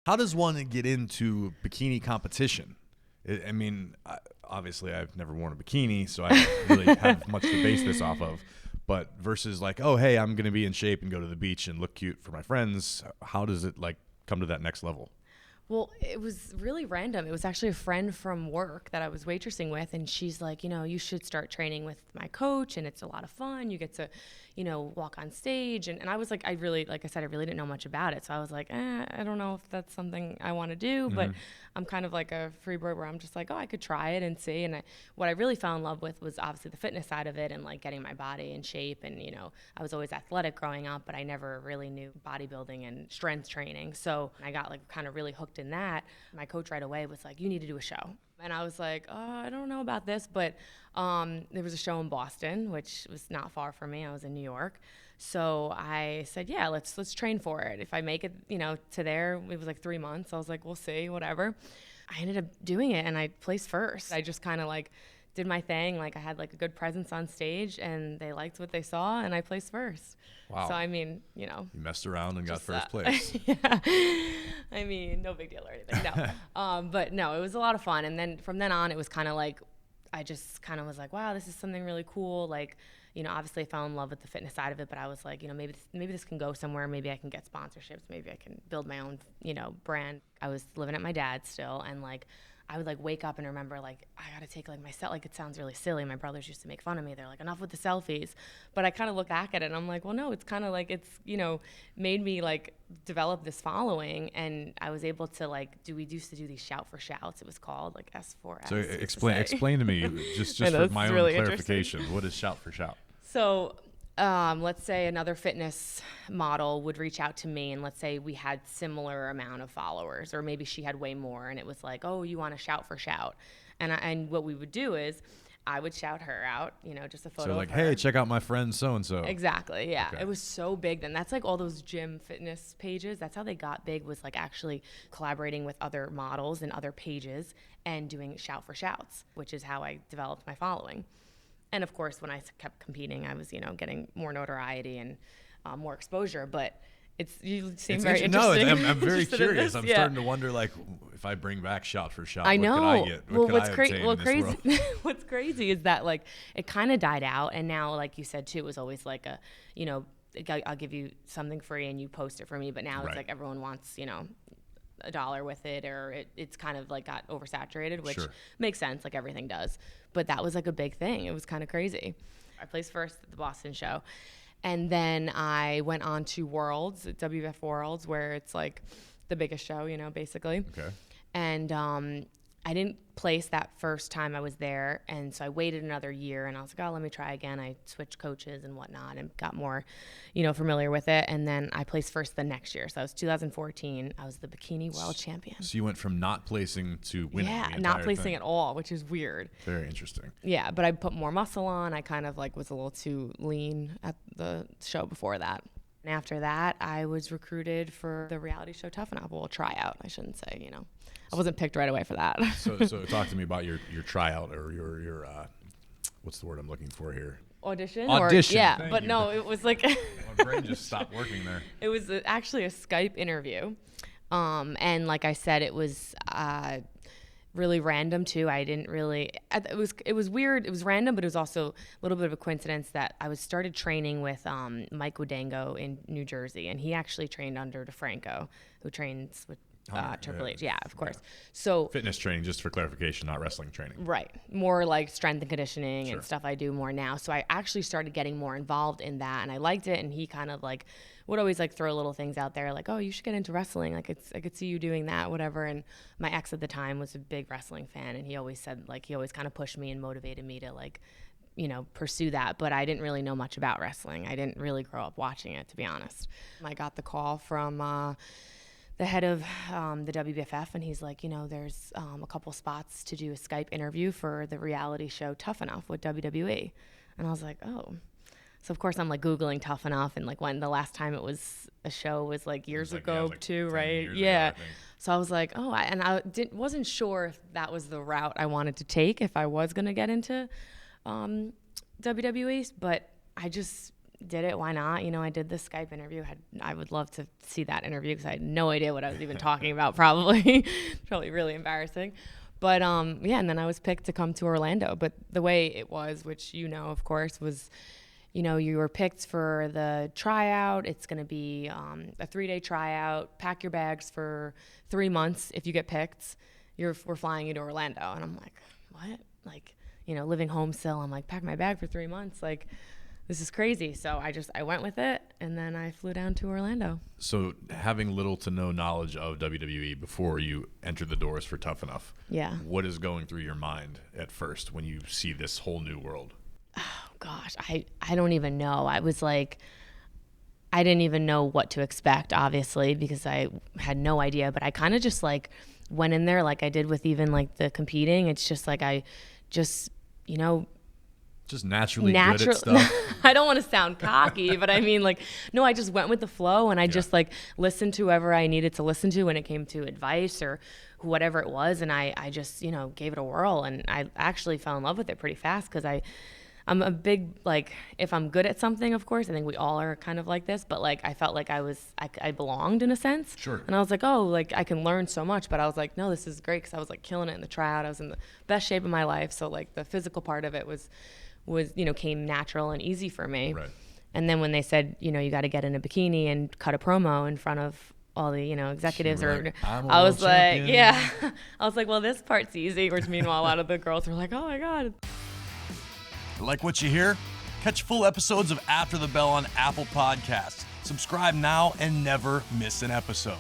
How does one get into bikini competition? I mean, obviously I've never worn a bikini, so I don't really have much to base this off of. But versus like, oh, hey, I'm going to be in shape and go to the beach and look cute for my friends. How does it like come to that next level? Well, it was really random. It was actually a friend from work that I was waitressing with, and she's like, you should start training with my coach, and it's a lot of fun. You get to, walk on stage. And I was like, like I said, I really didn't know much about it. So I was like, I don't know if that's something I want to do, but I'm kind of like a free bird where I'm just like, oh, I could try it and see. And what I really fell in love with was obviously the fitness side of it and like getting my body in shape. And, I was always athletic growing up, but I never really knew bodybuilding and strength training. So I got like kind of really hooked in that. My coach right away was like, you need to do a show. And I was like, oh, I don't know about this, but there was a show in Boston, which was not far from me. I was in New York. So I said, yeah, let's train for it. If I make it, to there, it was like 3 months. I was like, we'll see, whatever. I ended up doing it and I placed first. I just kind of like did my thing. Like I had like a good presence on stage and they liked what they saw and I placed first. Wow. So, I mean, You messed around and got first place. Yeah. I mean, no big deal or anything. No. But no, it was a lot of fun. And then from then on, it was kind of like, I just kind of was like, wow, this is something really cool. Like, obviously I fell in love with the fitness side of it, but I was like, maybe this can go somewhere. Maybe I can get sponsorships. Maybe I can build my own, brand. I was living at my dad's still. And like, I would like wake up and remember like, I got to take like my like, it sounds really silly. My brothers used to make fun of me. They're like, enough with the selfies. But I kind of look back at it and I'm like, well, no, it's kind of like, it's, made me like develop this following. And I was able to like, we used to do these shout for shouts. It was called like S4S. So explain to me just for my own really clarification, what is shout for shout? So let's say another fitness model would reach out to me and let's say we had similar amount of followers or maybe she had way more and it was like, oh, you want to shout for shout. And what we would do is I would shout her out, just a photo So like, of her. hey, check out my friend so-and-so. Exactly, yeah. Okay. It was so big then. That's like all those gym fitness pages. That's how they got big was like actually collaborating with other models and other pages and doing shout for shouts, which is how I developed my following. And of course, when I kept competing, I was, getting more notoriety and more exposure. But you seem very interested. No, I'm very curious. I'm starting to wonder, like, if I bring back shot for shot, I know. What could I get? What what's crazy? What's crazy is that like it kind of died out, and now, like you said too, it was always like a, I'll give you something free and you post it for me. But now it's like everyone wants, $1 with it, or it's kind of like got oversaturated, which makes sense, like everything does. But that was like a big thing. It was kind of crazy. I placed first at the Boston show. And then I went on to Worlds, WWF Worlds, where it's like the biggest show, basically. Okay. And I didn't place that first time I was there. And so I waited another year and I was like, oh, let me try again. I switched coaches and whatnot and got more, familiar with it. And then I placed first the next year. So that was 2014. I was the bikini world champion. So you went from not placing to winning. Yeah, not placing at all, which is weird. Very interesting. Yeah, but I put more muscle on. I kind of like was a little too lean at the show before that. And after that, I was recruited for the reality show Tough Enough. Well, tryout, I shouldn't say, I wasn't picked right away for that. So talk to me about your tryout or your what's the word I'm looking for here? Audition. Yeah, but you. No, it was like my brain just stopped working there. It was actually a Skype interview, and like I said, it was really random too. I didn't really. It was weird. It was random, but it was also a little bit of a coincidence that I started training with Mike Wodango in New Jersey, and he actually trained under DeFranco, who trains with Triple H. Yeah, of course. Yeah. So fitness training, just for clarification, not wrestling training. Right. More like strength and conditioning and stuff I do more now. So I actually started getting more involved in that and I liked it. And he kind of like would always like throw little things out there like, oh, you should get into wrestling. Like I could see you doing that, whatever. And my ex at the time was a big wrestling fan. And he always said like, he always kind of pushed me and motivated me to like, pursue that. But I didn't really know much about wrestling. I didn't really grow up watching it, to be honest. I got the call from, the head of the WBFF, and he's like, there's a couple spots to do a Skype interview for the reality show Tough Enough with WWE. And I was like, oh. So, of course, I'm like Googling Tough Enough, and like when the last time it was a show was like years ago too, right? Yeah. So I was like, oh, and I wasn't sure if that was the route I wanted to take if I was going to get into WWE, but I just did it. Why not? You know, I did the Skype interview. I would love to see that interview because I had no idea what I was even talking about. Probably really embarrassing. But yeah, and then I was picked to come to Orlando. But the way it was, which you know, of course, was, you know, you were picked for the tryout. It's going to be a 3-day tryout. Pack your bags for 3 months. If you get picked, we're flying you to Orlando. And I'm like, what? Like, you know, living home still. I'm like, pack my bag for 3 months. Like, this is crazy. So I went with it, and then I flew down to Orlando. So having little to no knowledge of WWE before you entered the doors for Tough Enough, Yeah. what is going through your mind at first when you see this whole new world? Oh, gosh, I don't even know. I was like, I didn't even know what to expect, obviously, because I had no idea. But I kind of just like went in there like I did with even like the competing. It's just like I just, you know, Just naturally good at stuff. I don't want to sound cocky, but I mean, like, no, I just went with the flow, and I just like listened to whoever I needed to listen to when it came to advice or whatever it was. And I just, you know, gave it a whirl, and I actually fell in love with it pretty fast because I'm a big, like, if I'm good at something, of course, I think we all are kind of like this, but like I felt like I belonged in a sense. Sure. And I was like, oh, like I can learn so much, but I was like, no, this is great because I was like killing it in the tryout. I was in the best shape of my life. So like the physical part of it was, you know, came natural and easy for me. Right. And then when they said, you know, you got to get in a bikini and cut a promo in front of all the, you know, executives, You were or like, "I'm a I was world like, champion." yeah, I was like, well, this part's easy. Which meanwhile, a lot of the girls were like, oh my God. Like what you hear? Catch full episodes of After the Bell on Apple Podcasts. Subscribe now and never miss an episode.